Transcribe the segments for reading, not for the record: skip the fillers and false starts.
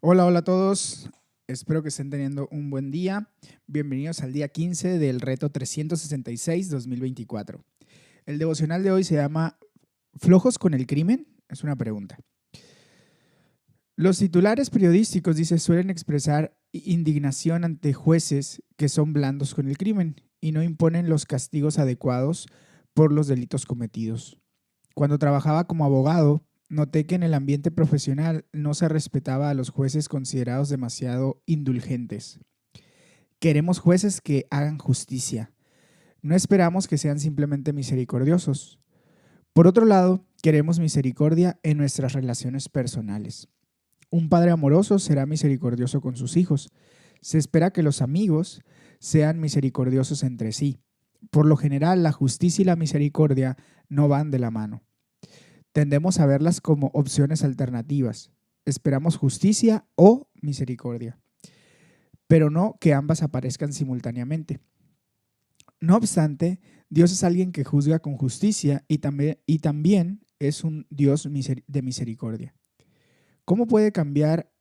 Hola, hola a todos. Espero que estén teniendo un buen día. Bienvenidos al día 15 del reto 366-2024. El devocional de hoy se llama ¿Flojos con el crimen? Es una pregunta. Los titulares periodísticos, dice, suelen expresar indignación ante jueces que son blandos con el crimen y no imponen los castigos adecuados por los delitos cometidos. Cuando trabajaba como abogado, noté que en el ambiente profesional no se respetaba a los jueces considerados demasiado indulgentes. Queremos jueces que hagan justicia. No esperamos que sean simplemente misericordiosos. Por otro lado, queremos misericordia en nuestras relaciones personales. Un padre amoroso será misericordioso con sus hijos. Se espera que los amigos sean misericordiosos entre sí. Por lo general, la justicia y la misericordia no van de la mano. Tendemos a verlas como opciones alternativas. Esperamos justicia o misericordia, pero no que ambas aparezcan simultáneamente. No obstante, Dios es alguien que juzga con justicia y también es un Dios de misericordia. ¿Cómo puede cambiar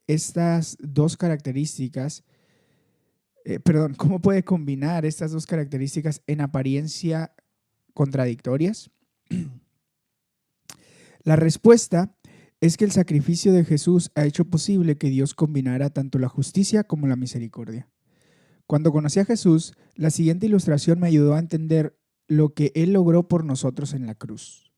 estas dos características? ¿Cómo puede combinar estas dos características en apariencia contradictorias? La respuesta es que el sacrificio de Jesús ha hecho posible que Dios combinara tanto la justicia como la misericordia. Cuando conocí a Jesús, la siguiente ilustración me ayudó a entender lo que Él logró por nosotros en la cruz.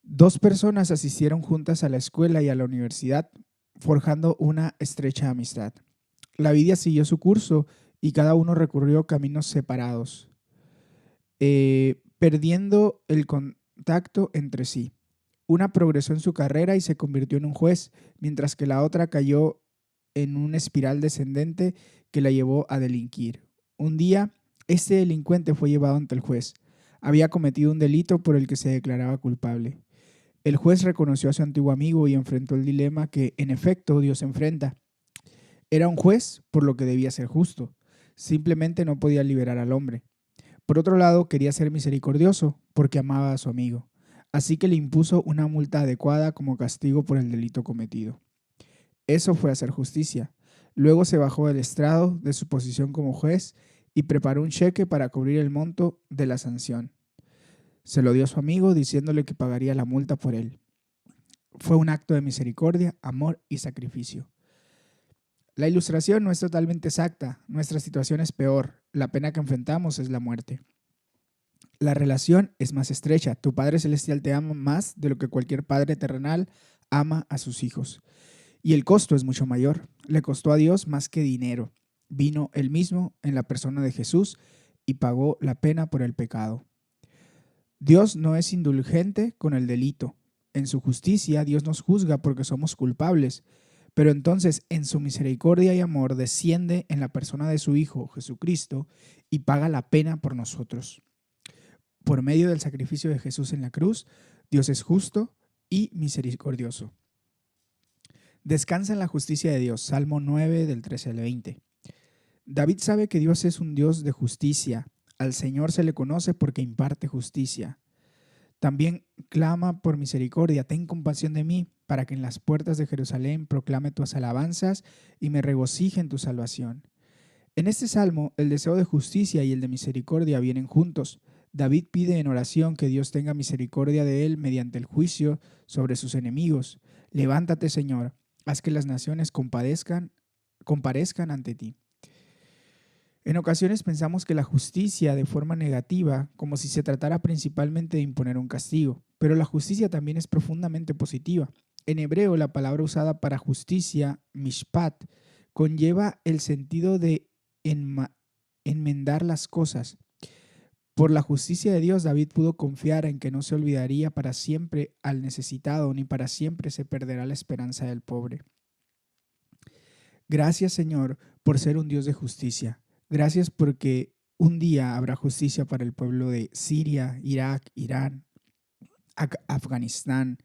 Dos personas asistieron juntas a la escuela y a la universidad, forjando una estrecha amistad. La vida siguió su curso y cada uno recorrió caminos separados, perdiendo el contacto entre sí. Una progresó en su carrera y se convirtió en un juez, mientras que la otra cayó en una espiral descendente que la llevó a delinquir. Un día, este delincuente fue llevado ante el juez. Había cometido un delito por el que se declaraba culpable. El juez reconoció a su antiguo amigo y enfrentó el dilema que, en efecto, Dios enfrenta. Era un juez, por lo que debía ser justo. Simplemente no podía liberar al hombre. Por otro lado, quería ser misericordioso, porque amaba a su amigo. Así que le impuso una multa adecuada como castigo por el delito cometido. Eso fue hacer justicia. Luego se bajó del estrado de su posición como juez y preparó un cheque para cubrir el monto de la sanción. Se lo dio a su amigo diciéndole que pagaría la multa por él. Fue un acto de misericordia, amor y sacrificio. La ilustración no es totalmente exacta. Nuestra situación es peor. La pena que enfrentamos es la muerte. La relación es más estrecha. Tu Padre Celestial te ama más de lo que cualquier padre terrenal ama a sus hijos. Y el costo es mucho mayor. Le costó a Dios más que dinero. Vino Él mismo en la persona de Jesús y pagó la pena por el pecado. Dios no es indulgente con el delito. En su justicia, Dios nos juzga porque somos culpables. Pero entonces, en su misericordia y amor, desciende en la persona de su Hijo, Jesucristo, y paga la pena por nosotros. Por medio del sacrificio de Jesús en la cruz, Dios es justo y misericordioso. Descansa en la justicia de Dios. Salmo 9 del 13 al 20. David sabe que Dios es un Dios de justicia. Al Señor se le conoce porque imparte justicia. También clama por misericordia. Ten compasión de mí, para que en las puertas de Jerusalén proclame tus alabanzas y me regocije en tu salvación. En este salmo, el deseo de justicia y el de misericordia vienen juntos. David pide en oración que Dios tenga misericordia de él mediante el juicio sobre sus enemigos. Levántate, Señor, haz que las naciones comparezcan ante ti. En ocasiones pensamos que la justicia de forma negativa, como si se tratara principalmente de imponer un castigo, pero la justicia también es profundamente positiva. En hebreo, la palabra usada para justicia, mishpat, conlleva el sentido de enmendar las cosas. Por la justicia de Dios, David pudo confiar en que no se olvidaría para siempre al necesitado, ni para siempre se perderá la esperanza del pobre. Gracias, Señor, por ser un Dios de justicia. Gracias porque un día habrá justicia para el pueblo de Siria, Irak, Irán, Afganistán,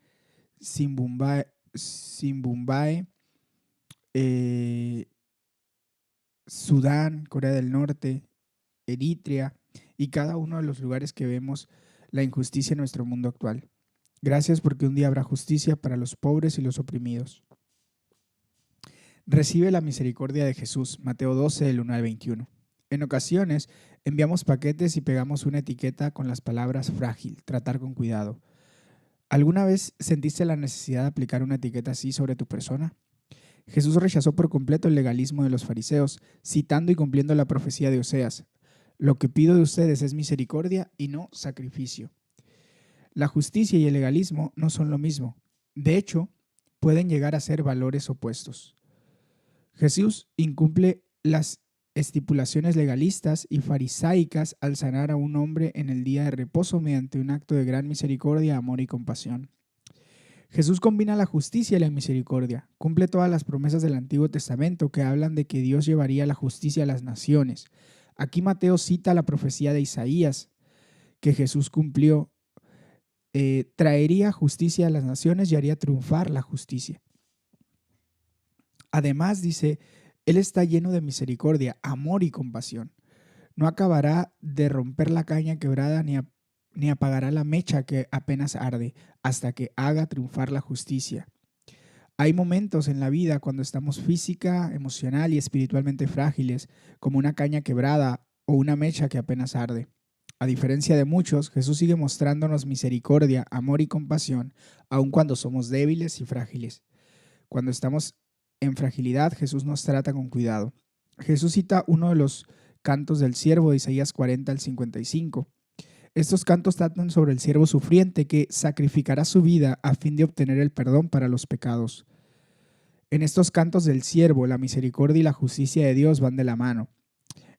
Zimbabue, Sudán, Corea del Norte, Eritrea y cada uno de los lugares que vemos la injusticia en nuestro mundo actual. Gracias porque un día habrá justicia para los pobres y los oprimidos. Recibe la misericordia de Jesús, Mateo 12, del 1 al 21. En ocasiones enviamos paquetes y pegamos una etiqueta con las palabras frágil, tratar con cuidado. ¿Alguna vez sentiste la necesidad de aplicar una etiqueta así sobre tu persona? Jesús rechazó por completo el legalismo de los fariseos, citando y cumpliendo la profecía de Oseas. Lo que pido de ustedes es misericordia y no sacrificio. La justicia y el legalismo no son lo mismo. De hecho, pueden llegar a ser valores opuestos. Jesús incumple las estipulaciones legalistas y farisaicas al sanar a un hombre en el día de reposo mediante un acto de gran misericordia, amor y compasión. Jesús combina la justicia y la misericordia, cumple todas las promesas del Antiguo Testamento que hablan de que Dios llevaría la justicia a las naciones. Aquí Mateo cita la profecía de Isaías que Jesús cumplió. Traería justicia a las naciones y haría triunfar la justicia. Además, dice, Él está lleno de misericordia, amor y compasión. No acabará de romper la caña quebrada ni apagará la mecha que apenas arde hasta que haga triunfar la justicia. Hay momentos en la vida cuando estamos física, emocional y espiritualmente frágiles, como una caña quebrada o una mecha que apenas arde. A diferencia de muchos, Jesús sigue mostrándonos misericordia, amor y compasión, aun cuando somos débiles y frágiles. Cuando estamos en fragilidad, Jesús nos trata con cuidado. Jesús cita uno de los cantos del siervo de Isaías 40 al 55. Estos cantos tratan sobre el siervo sufriente que sacrificará su vida a fin de obtener el perdón para los pecados. En estos cantos del siervo, la misericordia y la justicia de Dios van de la mano.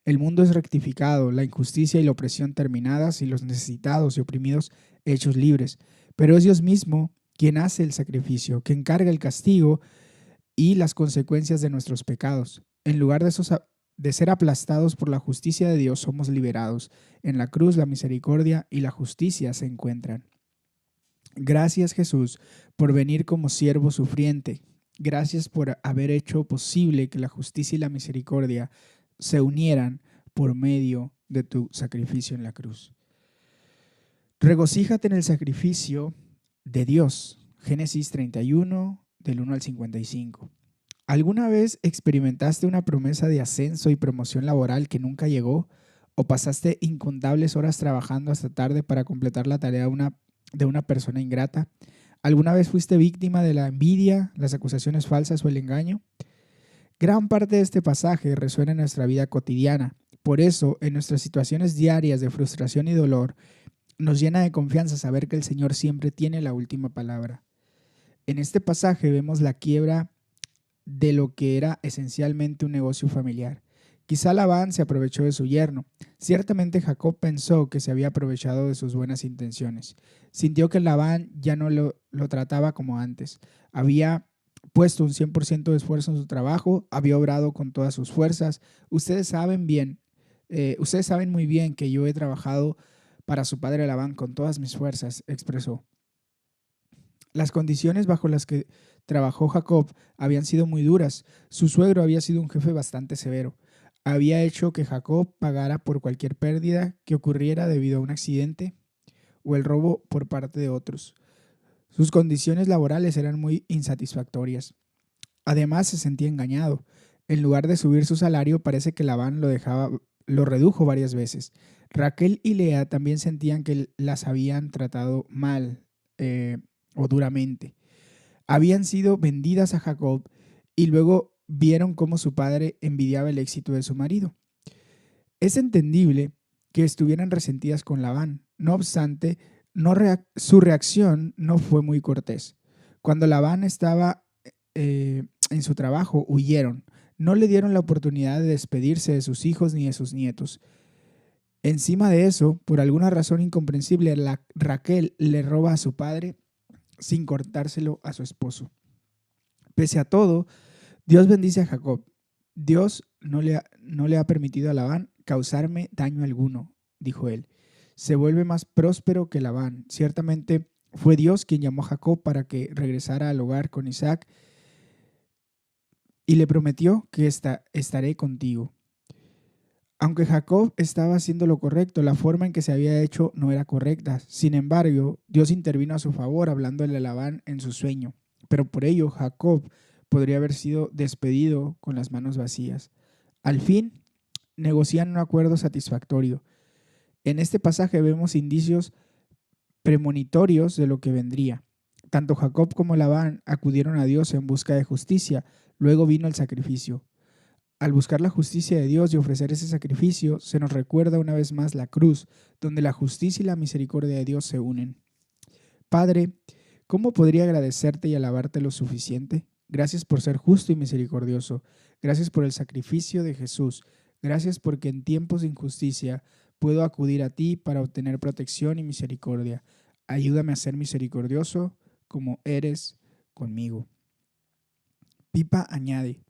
El mundo es rectificado, la injusticia y la opresión terminadas y los necesitados y oprimidos hechos libres. Pero es Dios mismo quien hace el sacrificio, quien carga el castigo y las consecuencias de nuestros pecados. En lugar de ser aplastados por la justicia de Dios, somos liberados. En la cruz la misericordia y la justicia se encuentran. Gracias, Jesús, por venir como siervo sufriente. Gracias por haber hecho posible que la justicia y la misericordia se unieran por medio de tu sacrificio en la cruz. Regocíjate en el sacrificio de Dios. Génesis 31, del 1 al 55. ¿Alguna vez experimentaste una promesa de ascenso y promoción laboral que nunca llegó? ¿O pasaste incontables horas trabajando hasta tarde para completar la tarea de una persona ingrata? ¿Alguna vez fuiste víctima de la envidia, las acusaciones falsas o el engaño? Gran parte de este pasaje resuena en nuestra vida cotidiana. Por eso, en nuestras situaciones diarias de frustración y dolor, nos llena de confianza saber que el Señor siempre tiene la última palabra. En este pasaje vemos la quiebra de lo que era esencialmente un negocio familiar. Quizá Labán se aprovechó de su yerno. Ciertamente Jacob pensó que se había aprovechado de sus buenas intenciones. Sintió que Labán ya no lo trataba como antes. Había puesto un 100% de esfuerzo en su trabajo, había obrado con todas sus fuerzas. Ustedes saben muy bien que yo he trabajado para su padre Labán con todas mis fuerzas, expresó. Las condiciones bajo las que trabajó Jacob habían sido muy duras. Su suegro había sido un jefe bastante severo. Había hecho que Jacob pagara por cualquier pérdida que ocurriera debido a un accidente o el robo por parte de otros. Sus condiciones laborales eran muy insatisfactorias. Además, se sentía engañado. En lugar de subir su salario, parece que Labán lo redujo varias veces. Raquel y Lea también sentían que las habían tratado mal o duramente. Habían sido vendidas a Jacob y luego vieron cómo su padre envidiaba el éxito de su marido. Es entendible que estuvieran resentidas con Labán. No obstante, su reacción no fue muy cortés. Cuando Labán estaba en su trabajo, huyeron. No le dieron la oportunidad de despedirse de sus hijos ni de sus nietos. Encima de eso, por alguna razón incomprensible, Raquel le roba a su padre sin cortárselo a su esposo. Pese a todo, Dios bendice a Jacob. Dios no le ha permitido a Labán causarme daño alguno, dijo él. Se vuelve más próspero que Labán. Ciertamente fue Dios quien llamó a Jacob para que regresara al hogar con Isaac y le prometió que estaré contigo. Aunque Jacob estaba haciendo lo correcto, la forma en que se había hecho no era correcta. Sin embargo, Dios intervino a su favor hablándole a Labán en su sueño. Pero por ello, Jacob podría haber sido despedido con las manos vacías. Al fin, negocian un acuerdo satisfactorio. En este pasaje vemos indicios premonitorios de lo que vendría. Tanto Jacob como Labán acudieron a Dios en busca de justicia. Luego vino el sacrificio. Al buscar la justicia de Dios y ofrecer ese sacrificio, se nos recuerda una vez más la cruz, donde la justicia y la misericordia de Dios se unen. Padre, ¿cómo podría agradecerte y alabarte lo suficiente? Gracias por ser justo y misericordioso. Gracias por el sacrificio de Jesús. Gracias porque en tiempos de injusticia puedo acudir a ti para obtener protección y misericordia. Ayúdame a ser misericordioso como eres conmigo. Pipa añade,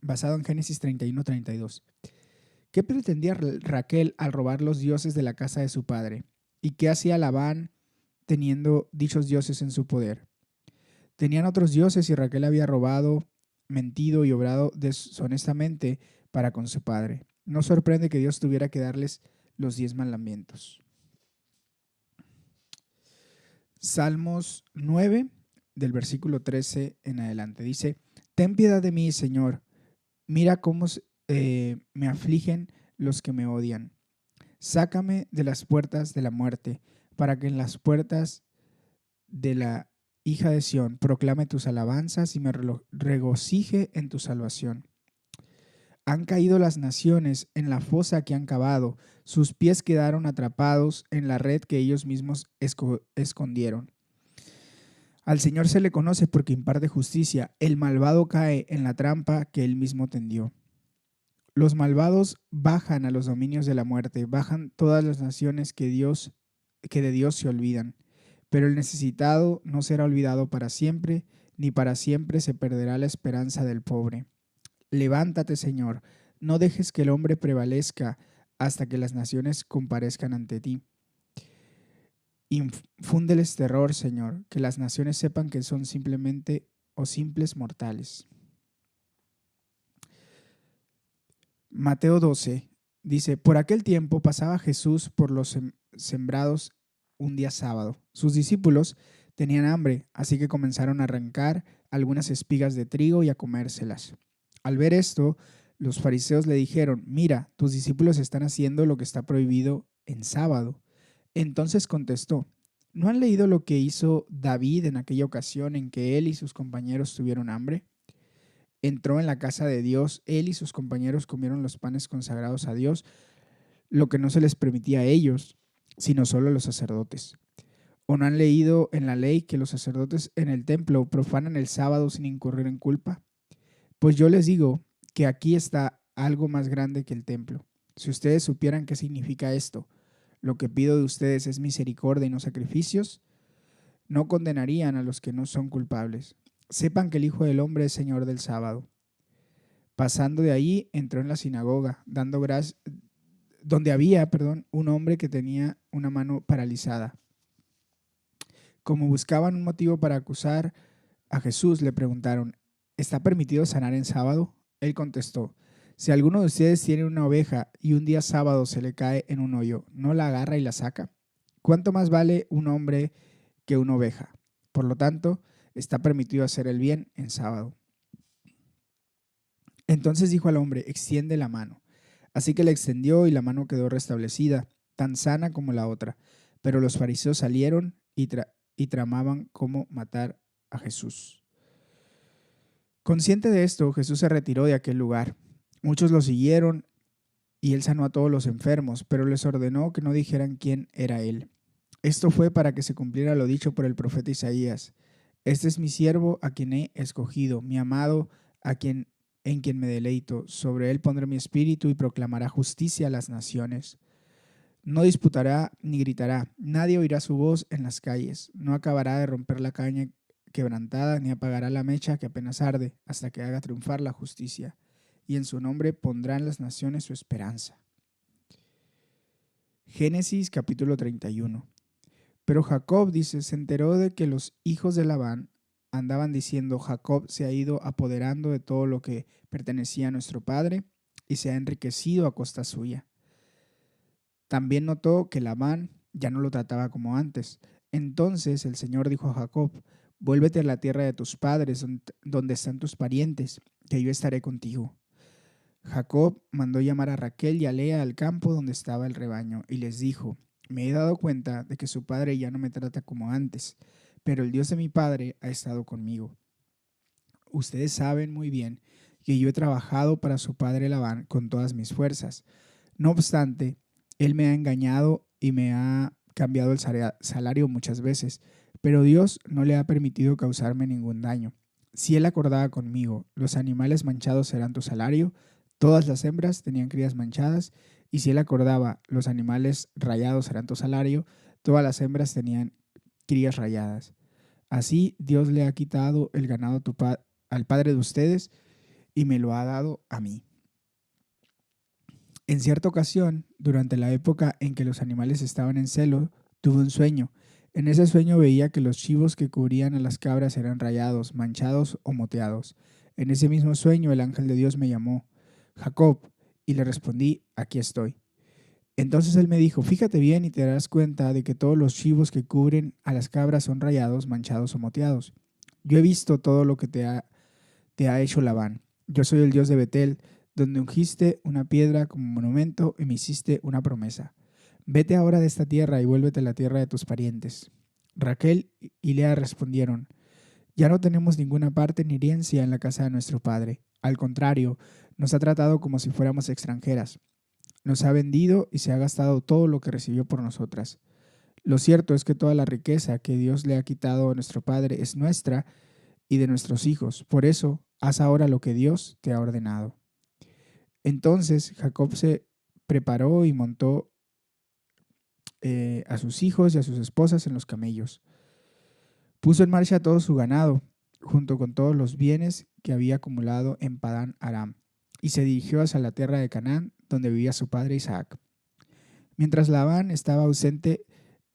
basado en Génesis 31-32. ¿Qué pretendía Raquel al robar los dioses de la casa de su padre? ¿Y qué hacía Labán teniendo dichos dioses en su poder? Tenían otros dioses y Raquel había robado, mentido y obrado deshonestamente para con su padre. No sorprende que Dios tuviera que darles los 10 mandamientos. Salmos 9, del versículo 13 en adelante. Dice, ten piedad de mí, Señor. Mira cómo me afligen los que me odian. Sácame de las puertas de la muerte, para que en las puertas de la hija de Sión proclame tus alabanzas y me regocije en tu salvación. Han caído las naciones en la fosa que han cavado, sus pies quedaron atrapados en la red que ellos mismos escondieron. Al Señor se le conoce porque imparte justicia, el malvado cae en la trampa que él mismo tendió. Los malvados bajan a los dominios de la muerte, bajan todas las naciones que de Dios se olvidan. Pero el necesitado no será olvidado para siempre, ni para siempre se perderá la esperanza del pobre. Levántate, Señor, no dejes que el hombre prevalezca hasta que las naciones comparezcan ante ti. Infúndeles terror, Señor, que las naciones sepan que son simplemente o simples mortales. Mateo 12 dice, por aquel tiempo pasaba Jesús por los sembrados un día sábado. Sus discípulos tenían hambre, así que comenzaron a arrancar algunas espigas de trigo y a comérselas. Al ver esto, los fariseos le dijeron, mira, tus discípulos están haciendo lo que está prohibido en sábado. Entonces contestó, ¿no han leído lo que hizo David en aquella ocasión en que él y sus compañeros tuvieron hambre? Entró en la casa de Dios, él y sus compañeros comieron los panes consagrados a Dios, lo que no se les permitía a ellos, sino solo a los sacerdotes. ¿O no han leído en la ley que los sacerdotes en el templo profanan el sábado sin incurrir en culpa? Pues yo les digo que aquí está algo más grande que el templo. Si ustedes supieran qué significa esto, lo que pido de ustedes es misericordia y no sacrificios, no condenarían a los que no son culpables. Sepan que el Hijo del Hombre es Señor del sábado. Pasando de allí, entró en la sinagoga, donde había un hombre que tenía una mano paralizada. Como buscaban un motivo para acusar a Jesús, le preguntaron, ¿está permitido sanar en sábado? Él contestó, si alguno de ustedes tiene una oveja y un día sábado se le cae en un hoyo, ¿no la agarra y la saca? ¿Cuánto más vale un hombre que una oveja? Por lo tanto, está permitido hacer el bien en sábado. Entonces dijo al hombre, extiende la mano. Así que la extendió y la mano quedó restablecida, tan sana como la otra. Pero los fariseos salieron y tramaban cómo matar a Jesús. Consciente de esto, Jesús se retiró de aquel lugar. Muchos lo siguieron y él sanó a todos los enfermos, pero les ordenó que no dijeran quién era él. Esto fue para que se cumpliera lo dicho por el profeta Isaías. Este es mi siervo a quien he escogido, mi amado en quien me deleito. Sobre él pondré mi espíritu y proclamará justicia a las naciones. No disputará ni gritará, nadie oirá su voz en las calles. No acabará de romper la caña quebrantada, ni apagará la mecha que apenas arde, hasta que haga triunfar la justicia. Y en su nombre pondrán las naciones su esperanza. Génesis capítulo 31. Pero Jacob, dice, se enteró de que los hijos de Labán andaban diciendo, Jacob se ha ido apoderando de todo lo que pertenecía a nuestro padre y se ha enriquecido a costa suya. También notó que Labán ya no lo trataba como antes. Entonces el Señor dijo a Jacob, Vuélvete a la tierra de tus padres, donde están tus parientes, que yo estaré contigo. Jacob mandó llamar a Raquel y a Lea al campo donde estaba el rebaño, y les dijo: Me he dado cuenta de que su padre ya no me trata como antes, pero el Dios de mi padre ha estado conmigo. Ustedes saben muy bien que yo he trabajado para su padre Labán con todas mis fuerzas. No obstante, él me ha engañado y me ha cambiado el salario muchas veces, pero Dios no le ha permitido causarme ningún daño. Si él acordaba conmigo, los animales manchados serán tu salario, todas las hembras tenían crías manchadas, y si él acordaba, los animales rayados serán tu salario, todas las hembras tenían crías rayadas. Así Dios le ha quitado el ganado al padre de ustedes y me lo ha dado a mí. En cierta ocasión, durante la época en que los animales estaban en celo, tuve un sueño. En ese sueño veía que los chivos que cubrían a las cabras eran rayados, manchados o moteados. En ese mismo sueño el ángel de Dios me llamó: Jacob, y le respondí: aquí estoy. Entonces él me dijo: fíjate bien y te darás cuenta de que todos los chivos que cubren a las cabras son rayados, manchados o moteados. Yo he visto todo lo que te ha hecho Labán. Yo soy el Dios de Betel, donde ungiste una piedra como monumento y me hiciste una promesa. Vete ahora de esta tierra y vuélvete a la tierra de tus parientes. Raquel y Lea respondieron: ya no tenemos ninguna parte ni herencia en la casa de nuestro padre. Al contrario, nos ha tratado como si fuéramos extranjeras. Nos ha vendido y se ha gastado todo lo que recibió por nosotras. Lo cierto es que toda la riqueza que Dios le ha quitado a nuestro padre es nuestra y de nuestros hijos. Por eso, haz ahora lo que Dios te ha ordenado. Entonces Jacob se preparó y montó a sus hijos y a sus esposas en los camellos. Puso en marcha todo su ganado, junto con todos los bienes que había acumulado en Padán Aram, y se dirigió hacia la tierra de Canaán, donde vivía su padre Isaac. Mientras Labán estaba ausente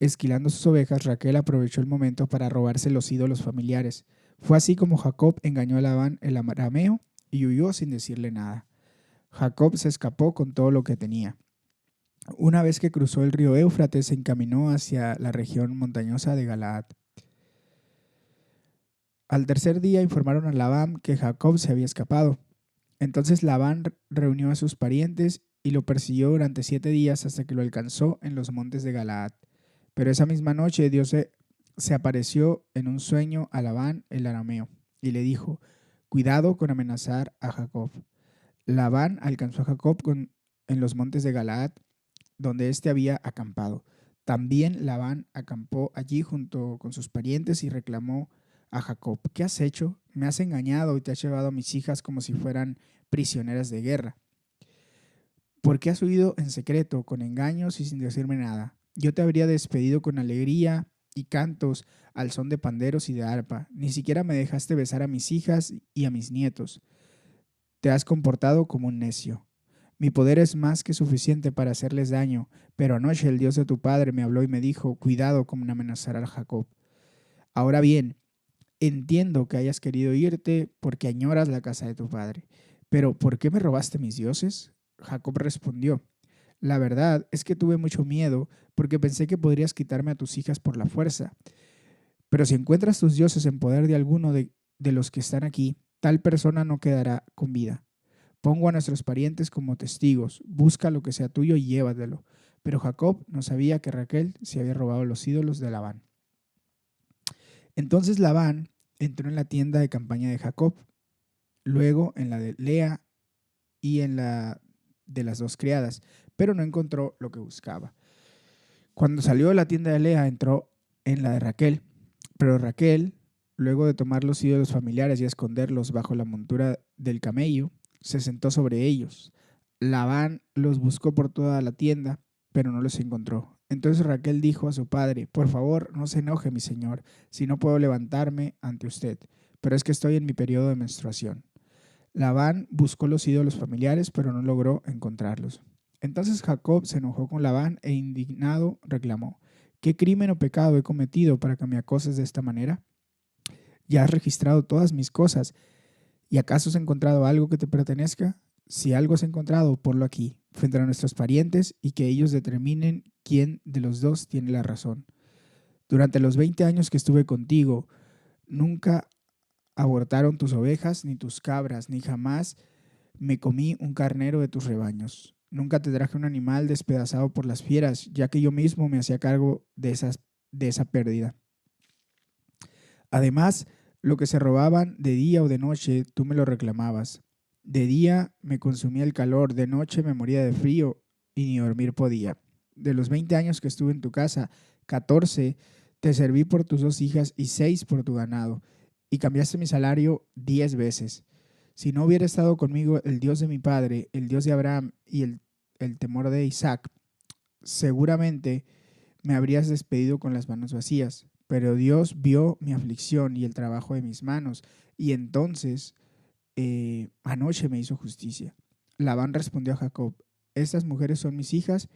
esquilando sus ovejas, Raquel aprovechó el momento para robarse los ídolos familiares. Fue así como Jacob engañó a Labán el arameo y huyó sin decirle nada. Jacob se escapó con todo lo que tenía. Una vez que cruzó el río Éufrates, se encaminó hacia la región montañosa de Galaad. Al tercer día informaron a Labán que Jacob se había escapado. Entonces Labán reunió a sus parientes y lo persiguió durante 7 días hasta que lo alcanzó en los montes de Galaad. Pero esa misma noche Dios se apareció en un sueño a Labán el arameo y le dijo: cuidado con amenazar a Jacob. Labán alcanzó a Jacob en los montes de Galaad, donde éste había acampado. También Labán acampó allí junto con sus parientes y reclamó a Jacob: ¿qué has hecho? Me has engañado y te has llevado a mis hijas como si fueran prisioneras de guerra. ¿Por qué has huido en secreto, con engaños y sin decirme nada? Yo te habría despedido con alegría y cantos al son de panderos y de arpa. Ni siquiera me dejaste besar a mis hijas y a mis nietos. Te has comportado como un necio. Mi poder es más que suficiente para hacerles daño, pero anoche el Dios de tu padre me habló y me dijo: cuidado con amenazar a Jacob. Ahora bien, entiendo que hayas querido irte porque añoras la casa de tu padre. Pero ¿por qué me robaste mis dioses? Jacob respondió: la verdad es que tuve mucho miedo porque pensé que podrías quitarme a tus hijas por la fuerza. Pero si encuentras tus dioses en poder de alguno de los que están aquí, tal persona no quedará con vida. Pongo a nuestros parientes como testigos, busca lo que sea tuyo y llévatelo. Pero Jacob no sabía que Raquel se había robado los ídolos de Labán. Entonces Labán entró en la tienda de campaña de Jacob, luego en la de Lea y en la de las 2 criadas, pero no encontró lo que buscaba. Cuando salió de la tienda de Lea, entró en la de Raquel, pero Raquel, luego de tomar los ídolos familiares y esconderlos bajo la montura del camello, se sentó sobre ellos. Labán los buscó por toda la tienda, pero no los encontró. Entonces Raquel dijo a su padre: por favor, no se enoje, mi señor, si no puedo levantarme ante usted, pero es que estoy en mi periodo de menstruación. Labán buscó los ídolos familiares, pero no logró encontrarlos. Entonces Jacob se enojó con Labán e indignado reclamó: ¿qué crimen o pecado he cometido para que me acoses de esta manera? Ya has registrado todas mis cosas, ¿y acaso has encontrado algo que te pertenezca? Si algo has encontrado, ponlo aquí, frente a nuestros parientes, y que ellos determinen quién de los dos tiene la razón. Durante los 20 años que estuve contigo, Nunca abortaron tus ovejas ni tus cabras, ni jamás me comí un carnero de tus rebaños. Nunca te traje un animal despedazado por las fieras, ya que yo mismo me hacía cargo de esa pérdida. Además, lo que se robaban de día o de noche, tú me lo reclamabas. De día me consumía el calor, de noche me moría de frío y ni dormir podía. De los 20 años que estuve en tu casa, 14 te serví por tus 2 hijas y 6 por tu ganado, y cambiaste mi salario 10 veces. Si no hubiera estado conmigo el Dios de mi padre, el Dios de Abraham y el temor de Isaac, seguramente me habrías despedido con las manos vacías. Pero Dios vio mi aflicción y el trabajo de mis manos, y entonces anoche me hizo justicia. Labán respondió a Jacob: estas mujeres son mis hijas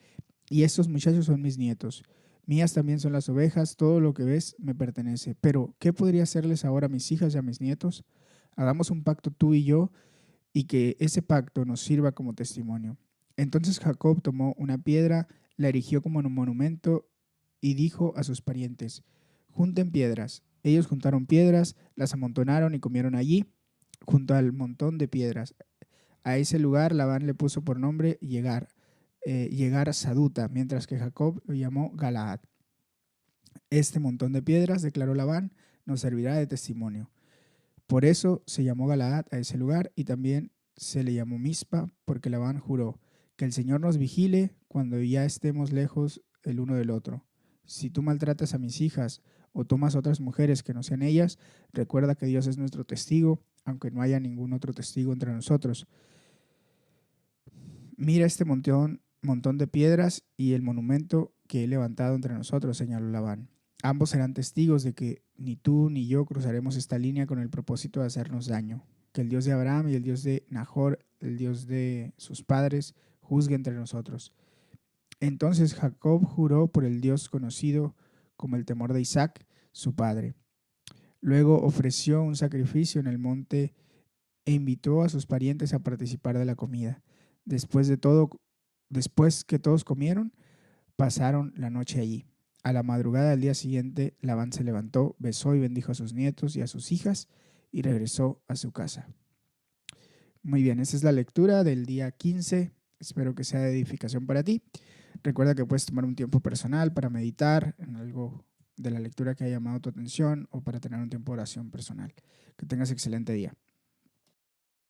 y estos muchachos son mis nietos. Mías también son las ovejas, todo lo que ves me pertenece. Pero, ¿qué podría hacerles ahora a mis hijas y a mis nietos? Hagamos un pacto tú y yo, y que ese pacto nos sirva como testimonio. Entonces Jacob tomó una piedra, la erigió como un monumento y dijo a sus parientes: junten piedras. Ellos juntaron piedras, las amontonaron y comieron allí, junto al montón de piedras. A ese lugar Labán le puso por nombre Llegar Saduta, mientras que Jacob lo llamó Galaad. Este montón de piedras, declaró Labán, nos servirá de testimonio. Por eso se llamó Galaad a ese lugar, y también se le llamó Mizpa, porque Labán juró: que el Señor nos vigile cuando ya estemos lejos el uno del otro. Si tú maltratas a mis hijas o tomas otras mujeres que no sean ellas, recuerda que Dios es nuestro testigo, aunque no haya ningún otro testigo entre nosotros. Mira este montón de piedras y el monumento que he levantado entre nosotros, señaló Labán. Ambos serán testigos de que ni tú ni yo cruzaremos esta línea con el propósito de hacernos daño. Que el Dios de Abraham y el Dios de Nahor, el Dios de sus padres, juzgue entre nosotros. Entonces Jacob juró por el Dios conocido como el temor de Isaac, su padre. Luego ofreció un sacrificio en el monte e invitó a sus parientes a participar de la comida. Después que todos comieron, pasaron la noche allí. A la madrugada del día siguiente, Labán se levantó, besó y bendijo a sus nietos y a sus hijas y regresó a su casa. Muy bien, esa es la lectura del día 15. Espero que sea de edificación para ti. Recuerda que puedes tomar un tiempo personal para meditar en algo de la lectura que haya llamado tu atención, o para tener un tiempo de oración personal. Que tengas excelente día.